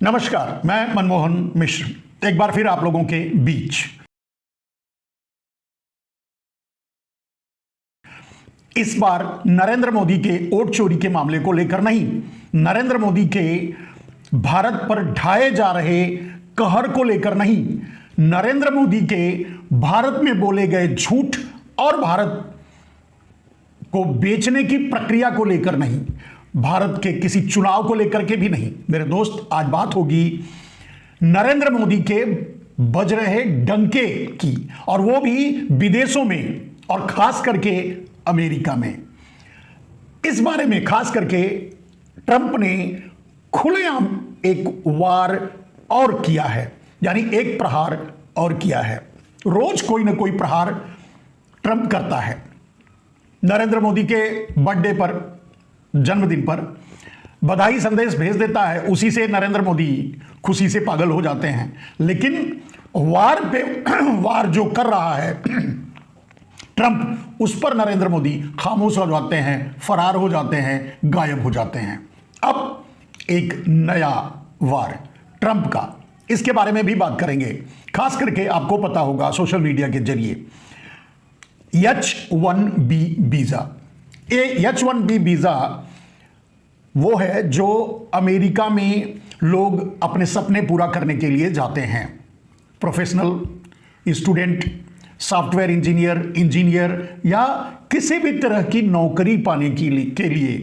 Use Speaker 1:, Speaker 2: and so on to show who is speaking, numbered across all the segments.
Speaker 1: नमस्कार, मैं मनमोहन मिश्र एक बार फिर आप लोगों के बीच। इस बार नरेंद्र मोदी के वोट चोरी के मामले को लेकर नहीं, नरेंद्र मोदी के भारत पर ढाए जा रहे कहर को लेकर नहीं, नरेंद्र मोदी के भारत में बोले गए झूठ और भारत को बेचने की प्रक्रिया को लेकर नहीं, भारत के किसी चुनाव को लेकर के भी नहीं। मेरे दोस्त, आज बात होगी नरेंद्र मोदी के बज रहे डंके की, और वो भी विदेशों में और खास करके अमेरिका में। इस बारे में खास करके ट्रंप ने खुलेआम एक वार और किया है, यानी एक प्रहार और किया है। रोज कोई ना कोई प्रहार ट्रंप करता है। नरेंद्र मोदी के बर्थडे पर, जन्मदिन पर बधाई संदेश भेज देता है, उसी से नरेंद्र मोदी खुशी से पागल हो जाते हैं। लेकिन वार पे वार जो कर रहा है ट्रंप, उस पर नरेंद्र मोदी खामोश हो जाते हैं, फरार हो जाते हैं, गायब हो जाते हैं। अब एक नया वार ट्रंप का, इसके बारे में भी बात करेंगे। खास करके आपको पता होगा सोशल मीडिया के जरिए H-1B वीजा, H-1B वीजा वो है जो अमेरिका में लोग अपने सपने पूरा करने के लिए जाते हैं। प्रोफेशनल, स्टूडेंट, सॉफ्टवेयर इंजीनियर या किसी भी तरह की नौकरी पाने के लिए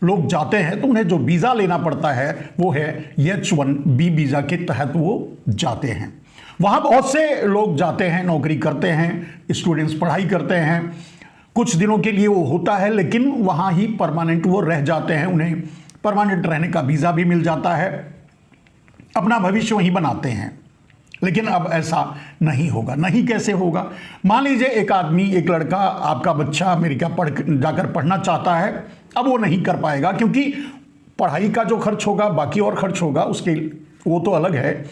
Speaker 1: लोग जाते हैं, तो उन्हें जो वीज़ा लेना पड़ता है वो है H-1B वीज़ा के तहत वो जाते हैं। वहाँ बहुत से लोग जाते हैं, नौकरी करते हैं, स्टूडेंट्स पढ़ाई करते हैं, कुछ दिनों के लिए वो होता है, लेकिन वहाँ ही परमानेंट वो रह जाते हैं, उन्हें परमानेंट रहने का वीज़ा भी मिल जाता है, अपना भविष्य वहीं बनाते हैं। लेकिन अब ऐसा नहीं होगा। नहीं कैसे होगा? मान लीजिए एक आदमी, एक लड़का, आपका बच्चा अमेरिका जाकर पढ़ना चाहता है, अब वो नहीं कर पाएगा, क्योंकि पढ़ाई का जो खर्च होगा, बाकी और खर्च होगा उसके, वो तो अलग है।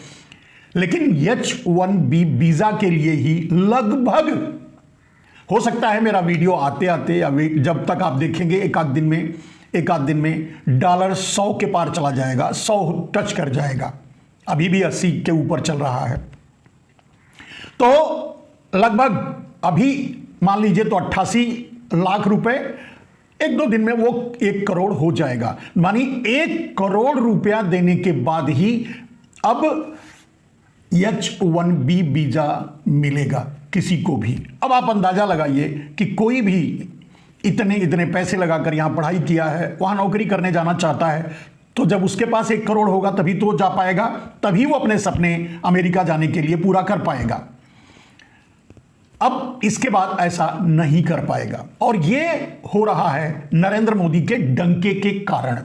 Speaker 1: लेकिन H-1B वीज़ा के लिए ही लगभग, हो सकता है मेरा वीडियो आते आते जब तक आप देखेंगे एक आध दिन में डॉलर 100 के पार चला जाएगा, 100 टच कर जाएगा। अभी भी 80 के ऊपर चल रहा है। तो लगभग अभी मान लीजिए तो 88 लाख रुपए, एक दो दिन में वो 1 करोड़ हो जाएगा। मानी 1 करोड़ रुपया देने के बाद ही अब H-1B वीजा मिलेगा किसी को भी। अब आप अंदाजा लगाइए कि कोई भी इतने पैसे लगाकर यहां पढ़ाई किया है, वहां नौकरी करने जाना चाहता है, तो जब उसके पास 1 करोड़ होगा तभी तो जा पाएगा, तभी वो अपने सपने अमेरिका जाने के लिए पूरा कर पाएगा। अब इसके बाद ऐसा नहीं कर पाएगा, और ये हो रहा है नरेंद्र मोदी के डंके के कारण।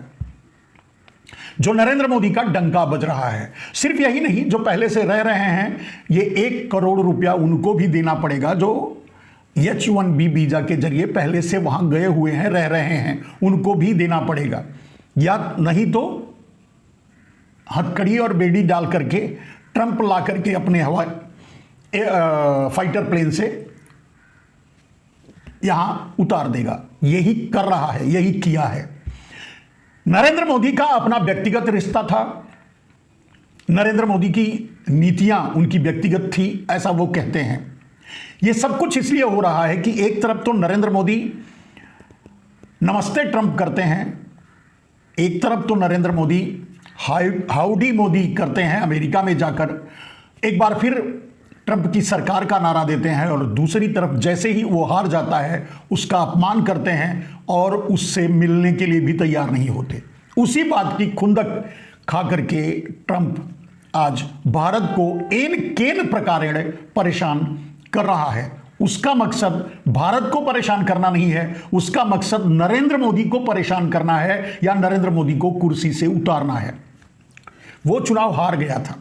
Speaker 1: जो नरेंद्र मोदी का डंका बज रहा है, सिर्फ यही नहीं, जो पहले से रह रहे हैं, ये 1 करोड़ रुपया उनको भी देना पड़ेगा, जो H-1B वीजा के जरिए पहले से वहां गए हुए हैं, रह रहे हैं, उनको भी देना पड़ेगा। या नहीं तो हथकड़ी और बेड़ी डाल करके ट्रंप ला करके अपने फाइटर प्लेन से यहां उतार देगा। यही कर रहा है, यही किया है। नरेंद्र मोदी का अपना व्यक्तिगत रिश्ता था, नरेंद्र मोदी की नीतियां उनकी व्यक्तिगत थी, ऐसा वो कहते हैं। यह सब कुछ इसलिए हो रहा है कि एक तरफ तो नरेंद्र मोदी नमस्ते ट्रंप करते हैं, एक तरफ तो नरेंद्र मोदी हाउडी मोदी करते हैं अमेरिका में जाकर, एक बार फिर ट्रंप की सरकार का नारा देते हैं, और दूसरी तरफ जैसे ही वो हार जाता है उसका अपमान करते हैं और उससे मिलने के लिए भी तैयार नहीं होते। उसी बात की खुंदक खा करके ट्रंप आज भारत को एन केन प्रकारेण परेशान कर रहा है। उसका मकसद भारत को परेशान करना नहीं है, उसका मकसद नरेंद्र मोदी को परेशान करना है, या नरेंद्र मोदी को कुर्सी से उतारना है। वो चुनाव हार गया था।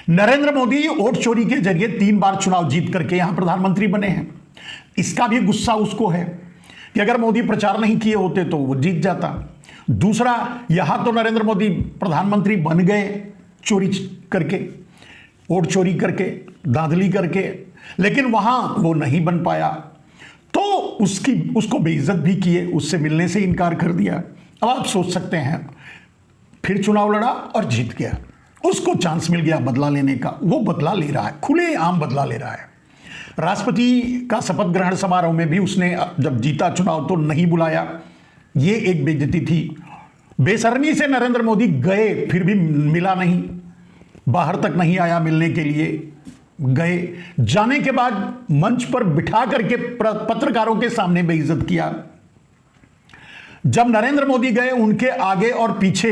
Speaker 1: नरेंद्र मोदी वोट चोरी के जरिए 3 बार चुनाव जीत करके यहां प्रधानमंत्री बने हैं। इसका भी गुस्सा उसको है कि अगर मोदी प्रचार नहीं किए होते तो वो जीत जाता। दूसरा, यहां तो नरेंद्र मोदी प्रधानमंत्री बन गए चोरी करके, वोट चोरी करके, धांधली करके, लेकिन वहां वो नहीं बन पाया, तो उसको बेइज्जत भी किए, उससे मिलने से इनकार कर दिया। अब आप सोच सकते हैं फिर चुनाव लड़ा और जीत गया। उसको चांस मिल गया बदला लेने का, वो बदला ले रहा है, खुलेआम बदला ले रहा है। राष्ट्रपति का शपथ ग्रहण समारोह में भी उसने जब जीता चुनाव तो नहीं बुलाया, ये एक बेइज्जती थी। बेशर्मी से नरेंद्र मोदी गए फिर भी मिला नहीं, बाहर तक नहीं आया मिलने के लिए। गए, जाने के बाद मंच पर बिठा करके पत्रकारों के सामने बेइज्जत किया। जब नरेंद्र मोदी गए, उनके आगे और पीछे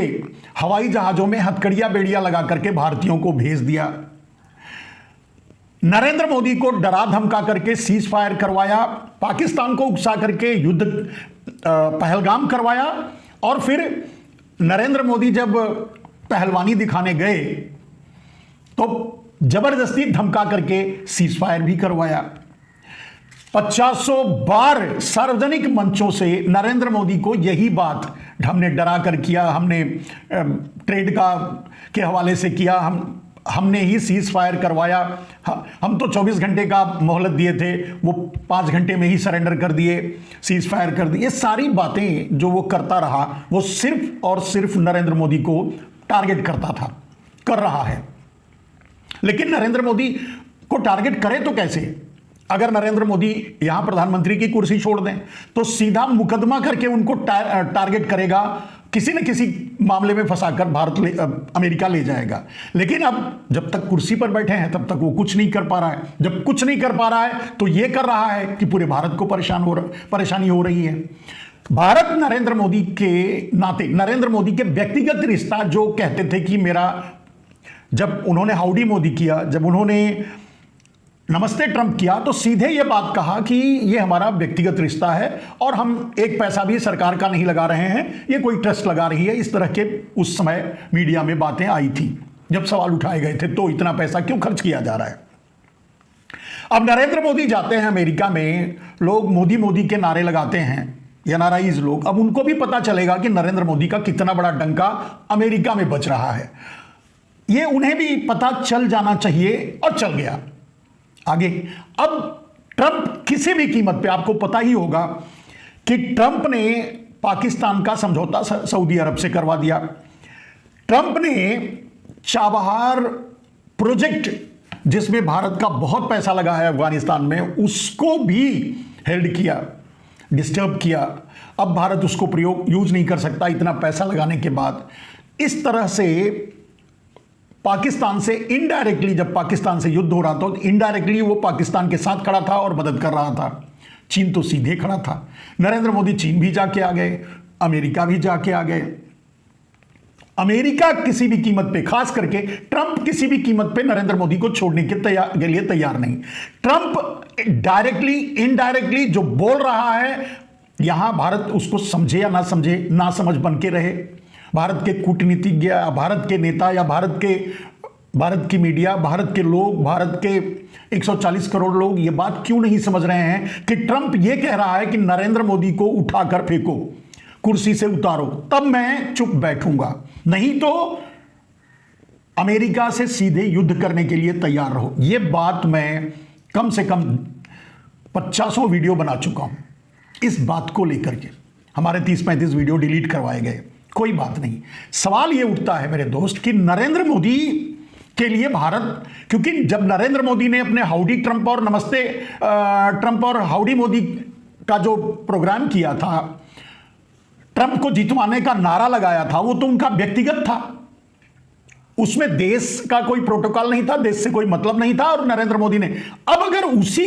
Speaker 1: हवाई जहाजों में हथकड़ियां बेड़ियां लगा करके भारतीयों को भेज दिया। नरेंद्र मोदी को डरा धमका करके सीज फायर करवाया, पाकिस्तान को उकसा करके युद्ध पहलगाम करवाया, और फिर नरेंद्र मोदी जब पहलवानी दिखाने गए तो जबरदस्ती धमका करके सीज फायर भी करवाया। 50 बार सार्वजनिक मंचों से नरेंद्र मोदी को यही बात हमने डरा कर किया, हमने ट्रेड के हवाले से किया, हमने ही सीज फायर करवाया, हम तो 24 घंटे का मोहलत दिए थे, वो 5 घंटे में ही सरेंडर कर दिए, सीज फायर कर दिए। ये सारी बातें जो वो करता रहा, वो सिर्फ और सिर्फ नरेंद्र मोदी को टारगेट करता था, कर रहा है। लेकिन नरेंद्र मोदी को टारगेट करे तो कैसे? अगर नरेंद्र मोदी यहां प्रधानमंत्री की कुर्सी छोड़ दें तो सीधा मुकदमा करके उनको टारगेट करेगा, किसी न किसी मामले में फंसाकर अमेरिका ले जाएगा। लेकिन अब जब तक कुर्सी पर बैठे हैं तब तक वो कुछ नहीं कर पा रहा है। जब कुछ नहीं कर पा रहा है तो ये कर रहा है कि पूरे भारत को परेशानी हो रही है। भारत नरेंद्र मोदी के नाते, नरेंद्र मोदी के व्यक्तिगत रिश्ता जो कहते थे कि मेरा, जब उन्होंने हाउडी मोदी किया, जब उन्होंने नमस्ते ट्रंप किया, तो सीधे ये बात कहा कि ये हमारा व्यक्तिगत रिश्ता है और हम एक पैसा भी सरकार का नहीं लगा रहे हैं, ये कोई ट्रस्ट लगा रही है। इस तरह के उस समय मीडिया में बातें आई थी जब सवाल उठाए गए थे, तो इतना पैसा क्यों खर्च किया जा रहा है। अब नरेंद्र मोदी जाते हैं अमेरिका में, लोग मोदी मोदी के नारे लगाते हैं, एनआरआईज लोग। अब उनको भी पता चलेगा कि नरेंद्र मोदी का कितना बड़ा डंका अमेरिका में बच रहा है, ये उन्हें भी पता चल जाना चाहिए, और चल गया आगे। अब ट्रंप किसी भी कीमत पे, आपको पता ही होगा कि ट्रंप ने पाकिस्तान का समझौता सऊदी अरब से करवा दिया। ट्रंप ने चाबहार प्रोजेक्ट, जिसमें भारत का बहुत पैसा लगा है अफगानिस्तान में, उसको भी हेल्ड किया, डिस्टर्ब किया। अब भारत उसको यूज नहीं कर सकता इतना पैसा लगाने के बाद। इस तरह से पाकिस्तान से इनडायरेक्टली, जब पाकिस्तान से युद्ध हो रहा था तो इनडायरेक्टली वो पाकिस्तान के साथ खड़ा था और मदद कर रहा था। चीन तो सीधे खड़ा था। नरेंद्र मोदी चीन भी जाके आ गए, अमेरिका भी जाके आ गए। अमेरिका किसी भी कीमत पे, खास करके ट्रंप किसी भी कीमत पे नरेंद्र मोदी को छोड़ने के लिए तैयार नहीं। ट्रंप डायरेक्टली इनडायरेक्टली जो बोल रहा है, यहां भारत उसको समझे या ना समझे, ना समझ बन के रहे। भारत के कूटनीतिज्ञ, भारत के नेता, या भारत की मीडिया, भारत के लोग, भारत के 140 करोड़ लोग ये बात क्यों नहीं समझ रहे हैं कि ट्रंप ये कह रहा है कि नरेंद्र मोदी को उठाकर फेंको, कुर्सी से उतारो, तब मैं चुप बैठूंगा, नहीं तो अमेरिका से सीधे युद्ध करने के लिए तैयार रहो। ये बात मैं कम से कम 50 वीडियो बना चुका हूं इस बात को लेकर के। हमारे 30-35 वीडियो डिलीट करवाए गए, कोई बात नहीं। सवाल यह उठता है मेरे दोस्त कि नरेंद्र मोदी के लिए भारत, क्योंकि जब नरेंद्र मोदी ने अपने हाउडी ट्रंप और नमस्ते ट्रंप और हाउडी मोदी का जो प्रोग्राम किया था, ट्रंप को जितवाने का नारा लगाया था, वो तो उनका व्यक्तिगत था, उसमें देश का कोई प्रोटोकॉल नहीं था, देश से कोई मतलब नहीं था। और नरेंद्र मोदी ने, अब अगर उसी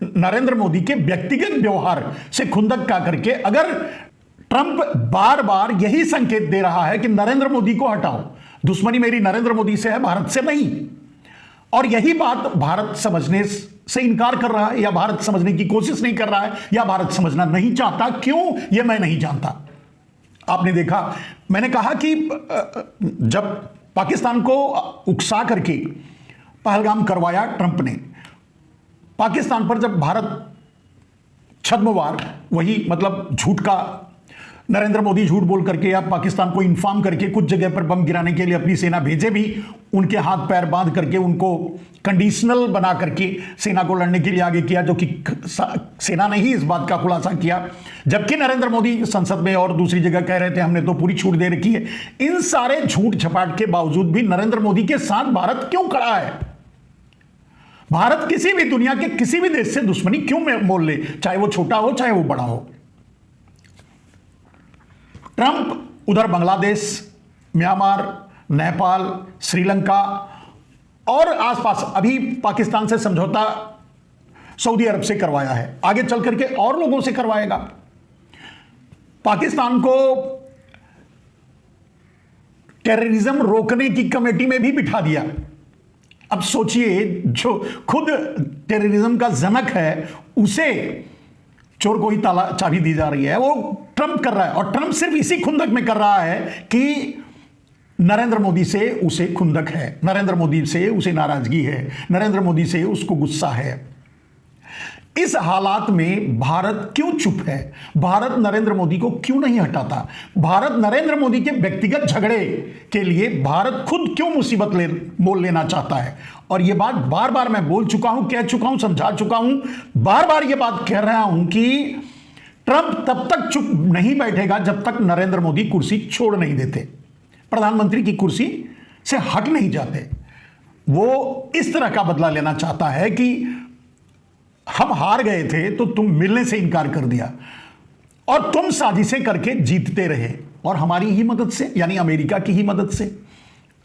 Speaker 1: नरेंद्र मोदी के व्यक्तिगत व्यवहार से खुंदक का करके अगर ट्रंप बार बार यही संकेत दे रहा है कि नरेंद्र मोदी को हटाओ, दुश्मनी मेरी नरेंद्र मोदी से है, भारत से नहीं, और यही बात भारत समझने से इनकार कर रहा है, या भारत समझने की कोशिश नहीं कर रहा है, या भारत समझना नहीं चाहता, क्यों यह मैं नहीं जानता। आपने देखा, मैंने कहा कि जब पाकिस्तान को उकसा करके पहलगाम करवाया ट्रंप ने, पाकिस्तान पर जब भारत छद्मवार, वही मतलब झूठ का नरेंद्र मोदी झूठ बोल करके या पाकिस्तान को इन्फॉर्म करके कुछ जगह पर बम गिराने के लिए अपनी सेना भेजे भी, उनके हाथ पैर बांध करके उनको कंडीशनल बना करके सेना को लड़ने के लिए आगे किया, जो कि सेना ने ही इस बात का खुलासा किया। जबकि नरेंद्र मोदी संसद में और दूसरी जगह कह रहे थे हमने तो पूरी छूट दे रखी है। इन सारे झूठ छपाट के बावजूद भी नरेंद्र मोदी के साथ भारत क्यों खड़ा है? भारत किसी भी दुनिया के किसी भी देश से दुश्मनी क्यों मोल ले, चाहे वो छोटा हो चाहे वो बड़ा हो। ट्रंप उधर बांग्लादेश, म्यांमार, नेपाल, श्रीलंका और आसपास अभी पाकिस्तान से समझौता सऊदी अरब से करवाया है, आगे चल करके और लोगों से करवाएगा। पाकिस्तान को टेररिज्म रोकने की कमेटी में भी बिठा दिया। अब सोचिए, जो खुद टेररिज्म का जनक है उसे चोर को ही ताला चाबी दी जा रही है, वो ट्रंप कर रहा है। और ट्रंप सिर्फ इसी खुंदक में कर रहा है कि नरेंद्र मोदी से उसे खुंदक है, नरेंद्र मोदी से उसे नाराजगी है, नरेंद्र मोदी से उसको गुस्सा है। इस हालात में भारत क्यों चुप है? भारत नरेंद्र मोदी को क्यों नहीं हटाता? भारत नरेंद्र मोदी के व्यक्तिगत झगड़े के लिए भारत खुद क्यों मुसीबत मोल लेना चाहता है? और यह बात बार बार मैं बोल चुका हूं, कह चुका हूं, समझा चुका हूं, बार बार यह बात कह रहा हूं कि ट्रंप तब तक चुप नहीं बैठेगा जब तक नरेंद्र मोदी कुर्सी छोड़ नहीं देते, प्रधानमंत्री की कुर्सी से हट नहीं जाते। वो इस तरह का बदला लेना चाहता है कि हम हार गए थे तो तुम मिलने से इनकार कर दिया और तुम साजिशें करके जीतते रहे, और हमारी ही मदद से, यानी अमेरिका की ही मदद से।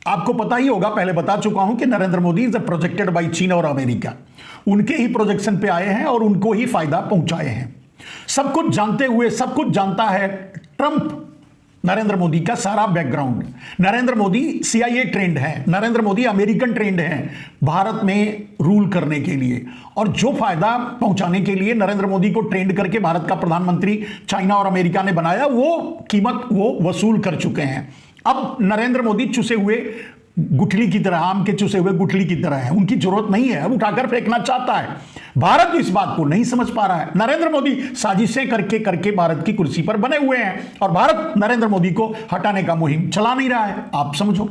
Speaker 1: आपको पता ही होगा, पहले बता चुका हूं कि Narendra Modi is projected by चीन और अमेरिका। उनके ही प्रोजेक्शन पे आए हैं और उनको ही फायदा पहुंचाए हैं। सब कुछ जानते हुए, सब कुछ जानता है ट्रंप नरेंद्र मोदी का सारा background. Narendra Modi CIA trend है, नरेंद्र मोदी अमेरिकन ट्रेंड है भारत में रूल करने के लिए, और जो फायदा पहुंचाने के लिए नरेंद्र मोदी को ट्रेंड करके भारत का प्रधानमंत्री चाइना और अमेरिका ने बनाया, वो कीमत वो वसूल कर चुके हैं। अब नरेंद्र मोदी चुसे हुए गुठली की तरह, आम के चुसे हुए गुठली की तरह है, उनकी जरूरत नहीं है, अब उठाकर फेंकना चाहता है। भारत इस बात को नहीं समझ पा रहा है। नरेंद्र मोदी साजिशें करके करके भारत की कुर्सी पर बने हुए हैं और भारत नरेंद्र मोदी को हटाने का मुहिम चला नहीं रहा है। आप समझो,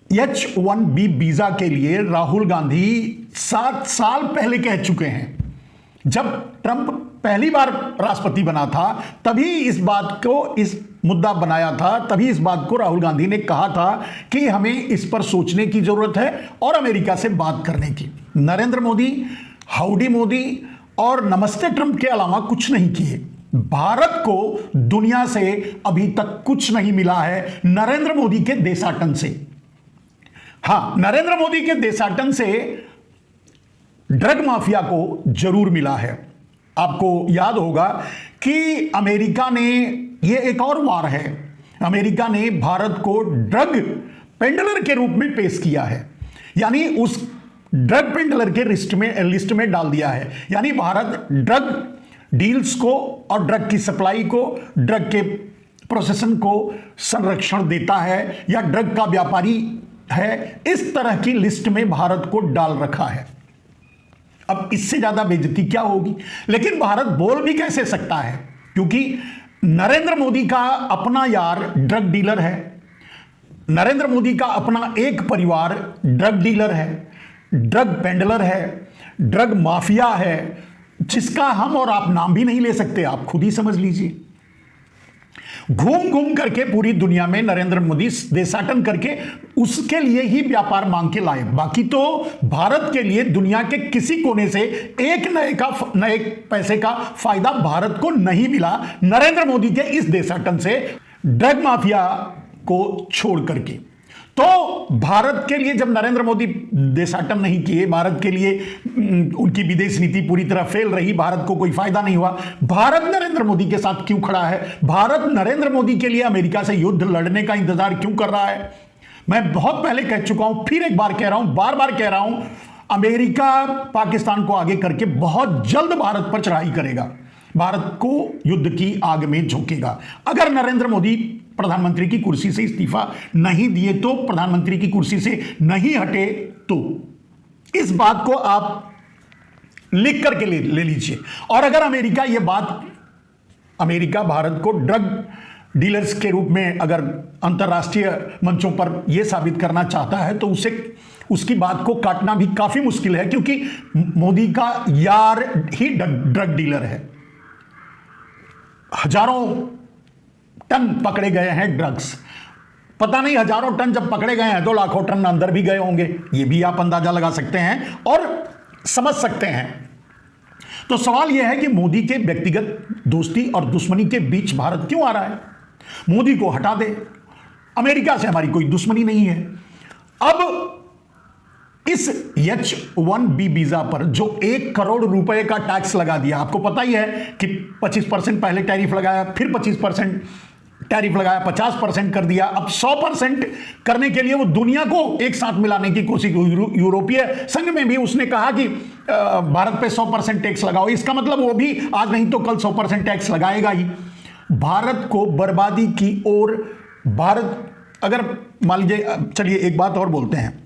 Speaker 1: H-1B वीजा के लिए राहुल गांधी 7 साल पहले कह चुके हैं। जब ट्रंप पहली बार राष्ट्रपति बना था तभी इस बात को, इस मुद्दा बनाया था, तभी इस बात को राहुल गांधी ने कहा था कि हमें इस पर सोचने की जरूरत है और अमेरिका से बात करने की। नरेंद्र मोदी हाउडी मोदी और नमस्ते ट्रंप के अलावा कुछ नहीं किए। भारत को दुनिया से अभी तक कुछ नहीं मिला है नरेंद्र मोदी के देशाटन से। हां, नरेंद्र मोदी के देशाटन से ड्रग माफिया को जरूर मिला है। आपको याद होगा कि अमेरिका ने, यह एक और वार है, अमेरिका ने भारत को ड्रग पेंडलर के रूप में पेश किया है, यानी उस ड्रग पेंडलर के लिस्ट में डाल दिया है। यानी भारत ड्रग डील्स को और ड्रग की सप्लाई को, ड्रग के प्रोसेसन को संरक्षण देता है या ड्रग का व्यापारी है, इस तरह की लिस्ट में भारत को डाल रखा है। अब इससे ज्यादा बेइज्जती क्या होगी? लेकिन भारत बोल भी कैसे सकता है, क्योंकि नरेंद्र मोदी का अपना यार ड्रग डीलर है, नरेंद्र मोदी का अपना एक परिवार ड्रग डीलर है, ड्रग पेंडलर है, ड्रग माफिया है, जिसका हम और आप नाम भी नहीं ले सकते, आप खुद ही समझ लीजिए। घूम घूम करके पूरी दुनिया में नरेंद्र मोदी देशाटन करके उसके लिए ही व्यापार मांग के लाए। बाकी तो भारत के लिए दुनिया के किसी कोने से एक नए पैसे का फायदा भारत को नहीं मिला नरेंद्र मोदी के इस देशाटन से, ड्रग माफिया को छोड़ करके। तो भारत के लिए जब नरेंद्र मोदी देशाटन नहीं किए, भारत के लिए उनकी विदेश नीति पूरी तरह फेल रही, भारत को कोई फायदा नहीं हुआ, भारत नरेंद्र मोदी के साथ क्यों खड़ा है? भारत नरेंद्र मोदी के लिए अमेरिका से युद्ध लड़ने का इंतजार क्यों कर रहा है? मैं बहुत पहले कह चुका हूं, फिर एक बार कह रहा हूं, बार बार कह रहा हूं, अमेरिका पाकिस्तान को आगे करके बहुत जल्द भारत पर चढ़ाई करेगा, भारत को युद्ध की आग में झोंकेगा। अगर नरेंद्र मोदी प्रधानमंत्री की कुर्सी से इस्तीफा नहीं दिए तो, प्रधानमंत्री की कुर्सी से नहीं हटे तो, इस बात को आप लिख करके ले लीजिए। और अगर अमेरिका यह बात अमेरिका भारत को ड्रग डीलर्स के रूप में अगर अंतर्राष्ट्रीय मंचों पर यह साबित करना चाहता है तो उसे उसकी बात को काटना भी काफी मुश्किल है, क्योंकि मोदी का यार ही ड्रग डीलर है। हजारों टन पकड़े गए हैं ड्रग्स, पता नहीं हजारों टन जब पकड़े गए हैं तो लाखों टन अंदर भी गए होंगे, ये भी आप अंदाजा लगा सकते हैं और समझ सकते हैं। तो सवाल यह है कि मोदी के व्यक्तिगत दोस्ती और दुश्मनी के बीच भारत क्यों आ रहा है? मोदी को हटा दे, अमेरिका से हमारी कोई दुश्मनी नहीं है। अब इस H-1B वीजा पर जो 1 करोड़ रुपए का टैक्स लगा दिया, आपको पता ही है कि 25% पहले टैरिफ लगाया, फिर 25% टैरिफ लगाया, 50% कर दिया, अब 100% करने के लिए वो दुनिया को एक साथ मिलाने की कोशिश। यूरोपीय संघ में भी उसने कहा कि भारत पे 100% टैक्स लगाओ, इसका मतलब वो भी आज नहीं तो कल 100% टैक्स लगाएगा ही। भारत को बर्बादी की ओर भारत, अगर मान लीजिए, चलिए एक बात और बोलते हैं,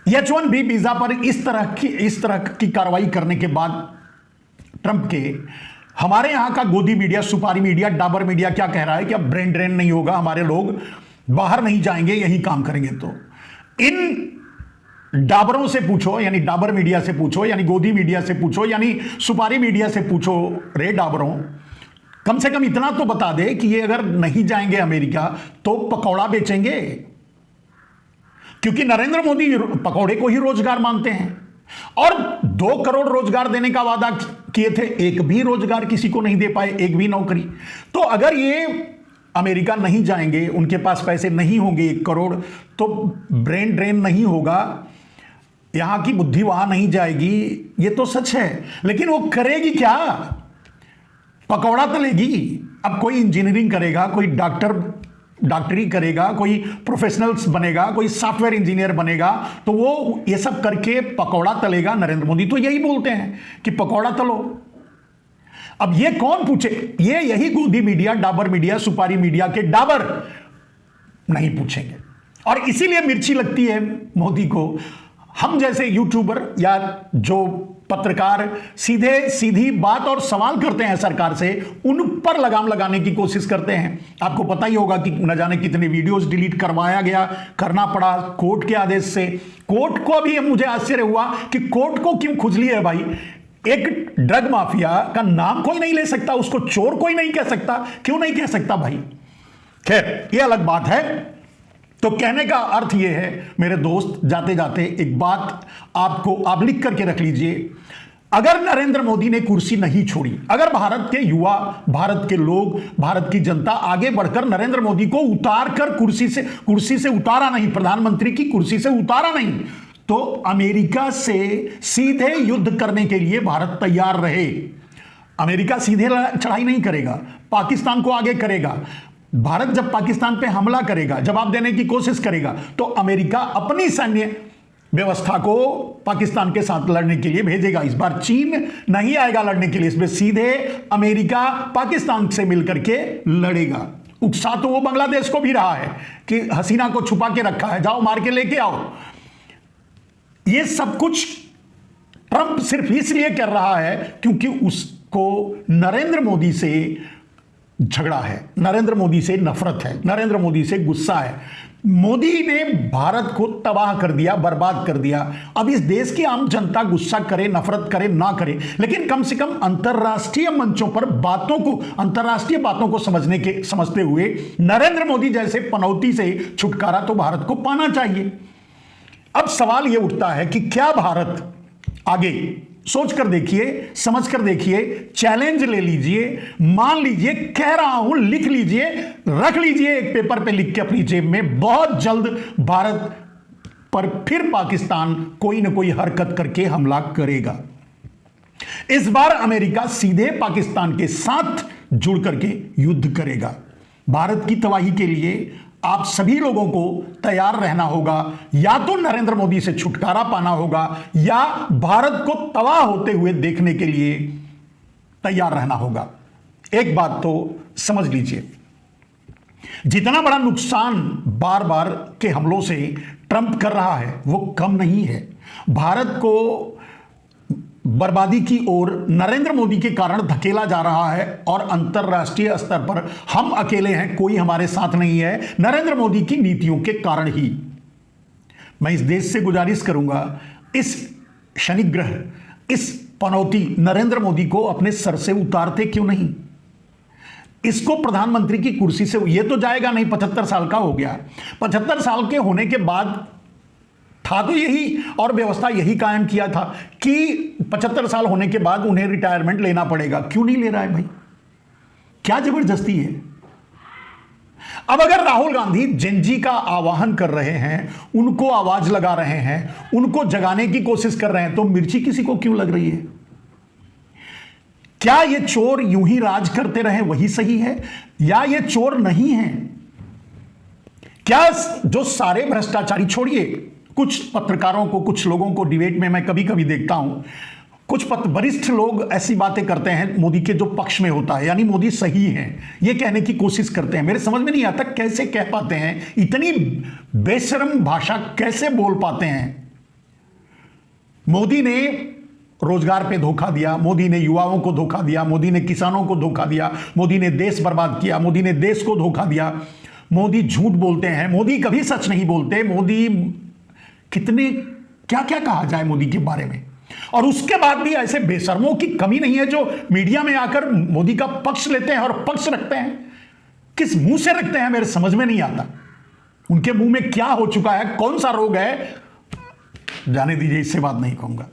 Speaker 1: H-1B वीजा पर इस तरह की कार्रवाई करने के बाद ट्रंप के, हमारे यहां का गोदी मीडिया, सुपारी मीडिया, डाबर मीडिया क्या कह रहा है कि अब ब्रेन ड्रेन नहीं होगा, हमारे लोग बाहर नहीं जाएंगे, यही काम करेंगे। तो इन डाबरों से पूछो, यानी डाबर मीडिया से पूछो, यानी गोदी मीडिया से पूछो, यानी सुपारी मीडिया से पूछो, रे डाबरों, कम से कम इतना तो बता दे कि ये अगर नहीं जाएंगे अमेरिका तो पकौड़ा बेचेंगे, क्योंकि नरेंद्र मोदी पकौड़े को ही रोजगार मानते हैं और 2 करोड़ रोजगार देने का वादा किए थे, एक भी रोजगार किसी को नहीं दे पाए, एक भी नौकरी। तो अगर ये अमेरिका नहीं जाएंगे, उनके पास पैसे नहीं होंगे 1 करोड़, तो ब्रेन ड्रेन नहीं होगा, यहां की बुद्धि वहां नहीं जाएगी, ये तो सच है। लेकिन वो करेगी क्या? पकौड़ा तलेगी। अब कोई इंजीनियरिंग करेगा, कोई डॉक्टरी करेगा, कोई प्रोफेशनल्स बनेगा, कोई सॉफ्टवेयर इंजीनियर बनेगा, तो वो ये सब करके पकौड़ा तलेगा। नरेंद्र मोदी तो यही बोलते हैं कि पकौड़ा तलो। अब ये कौन पूछे? ये यही गोदी मीडिया, डाबर मीडिया, सुपारी मीडिया के डाबर नहीं पूछेंगे। और इसीलिए मिर्ची लगती है मोदी को। हम जैसे यूट्यूबर या जो पत्रकार सीधी बात और सवाल करते हैं सरकार से, उन पर लगाम लगाने की कोशिश करते हैं। आपको पता ही होगा कि न जाने कितने वीडियोस डिलीट करवाया गया, करना पड़ा कोर्ट के आदेश से। कोर्ट को भी मुझे आश्चर्य हुआ कि कोर्ट को क्यों खुजली है भाई। एक ड्रग माफिया का नाम कोई नहीं ले सकता, उसको चोर कोई नहीं कह सकता, क्यों नहीं कह सकता भाई? खैर, यह अलग बात है। तो कहने का अर्थ यह है मेरे दोस्त, जाते जाते एक बात आप लिख करके रख लीजिए। अगर नरेंद्र मोदी ने कुर्सी नहीं छोड़ी, अगर भारत के युवा, भारत के लोग, भारत की जनता आगे बढ़कर नरेंद्र मोदी को उतार कर कुर्सी से उतारा नहीं, प्रधानमंत्री की कुर्सी से उतारा नहीं, तो अमेरिका से सीधे युद्ध करने के लिए भारत तैयार रहे। अमेरिका सीधे चढ़ाई नहीं करेगा, पाकिस्तान को आगे करेगा। भारत जब पाकिस्तान पे हमला करेगा, जवाब देने की कोशिश करेगा, तो अमेरिका अपनी सैन्य व्यवस्था को पाकिस्तान के साथ लड़ने के लिए भेजेगा। इस बार चीन नहीं आएगा लड़ने के लिए, इसमें सीधे अमेरिका पाकिस्तान से मिलकर के लड़ेगा। उकसा तो वो बांग्लादेश को भी रहा है कि हसीना को छुपा के रखा है, जाओ मार के लेके आओ। ये सब कुछ ट्रंप सिर्फ इसलिए कर रहा है क्योंकि उसको नरेंद्र मोदी से झगड़ा है, नरेंद्र मोदी से नफरत है, नरेंद्र मोदी से गुस्सा है। मोदी ने भारत को तबाह कर दिया, बर्बाद कर दिया। अब इस देश की आम जनता गुस्सा करे, नफरत करे, ना करे, लेकिन कम से कम अंतर्राष्ट्रीय मंचों पर अंतर्राष्ट्रीय बातों को समझते हुए नरेंद्र मोदी जैसे पनौती से छुटकारा तो भारत को पाना चाहिए। अब सवाल यह उठता है कि क्या भारत आगे, सोच कर देखिए, समझ कर देखिए, चैलेंज ले लीजिए, मान लीजिए, कह रहा हूं, लिख लीजिए, रख लीजिए एक पेपर पे लिख के अपनी जेब में, बहुत जल्द भारत पर फिर पाकिस्तान कोई ना कोई हरकत करके हमला करेगा। इस बार अमेरिका सीधे पाकिस्तान के साथ जुड़ करके युद्ध करेगा। भारत की तबाही के लिए आप सभी लोगों को तैयार रहना होगा। या तो नरेंद्र मोदी से छुटकारा पाना होगा या भारत को तबाह होते हुए देखने के लिए तैयार रहना होगा। एक बात तो समझ लीजिए, जितना बड़ा नुकसान बार बार के हमलों से ट्रंप कर रहा है वो कम नहीं है। भारत को बर्बादी की ओर नरेंद्र मोदी के कारण धकेला जा रहा है और अंतर्राष्ट्रीय स्तर पर हम अकेले हैं, कोई हमारे साथ नहीं है, नरेंद्र मोदी की नीतियों के कारण ही। मैं इस देश से गुजारिश करूंगा, इस शनिग्रह, इस पनौती नरेंद्र मोदी को अपने सर से उतारते क्यों नहीं? इसको प्रधानमंत्री की कुर्सी से, ये तो जाएगा नहीं, 75 साल का हो गया। 75 साल के होने के बाद था तो यही, और व्यवस्था यही कायम किया था कि 75 साल होने के बाद उन्हें रिटायरमेंट लेना पड़ेगा। क्यों नहीं ले रहा है भाई? क्या जबरदस्ती है? अब अगर राहुल गांधी जेनजी का आवाहन कर रहे हैं, उनको आवाज लगा रहे हैं, उनको जगाने की कोशिश कर रहे हैं, तो मिर्ची किसी को क्यों लग रही है? क्या ये चोर यूं ही राज करते रहे वही सही है, या ये चोर नहीं है? क्या जो सारे भ्रष्टाचारी, छोड़िए, कुछ पत्रकारों को, कुछ लोगों को डिबेट में मैं कभी कभी देखता हूं, कुछ वरिष्ठ लोग ऐसी बातें करते हैं मोदी के जो पक्ष में होता है, यानी मोदी सही है, ये कहने की कोशिश करते हैं। मेरे समझ में नहीं आता कैसे कह पाते हैं, इतनी बेशर्म भाषा कैसे बोल पाते हैं। मोदी ने रोजगार पे धोखा दिया, मोदी ने युवाओं को धोखा दिया, मोदी ने किसानों को धोखा दिया, मोदी ने देश बर्बाद किया, मोदी ने देश को धोखा दिया। मोदी झूठ बोलते हैं, मोदी कभी सच नहीं बोलते। मोदी कितने, क्या क्या कहा जाए मोदी के बारे में। और उसके बाद भी ऐसे बेशर्मों की कमी नहीं है जो मीडिया में आकर मोदी का पक्ष लेते हैं और पक्ष रखते हैं। किस मुंह से रखते हैं मेरे समझ में नहीं आता। उनके मुंह में क्या हो चुका है, कौन सा रोग है, जाने दीजिए, इससे बात नहीं कहूंगा।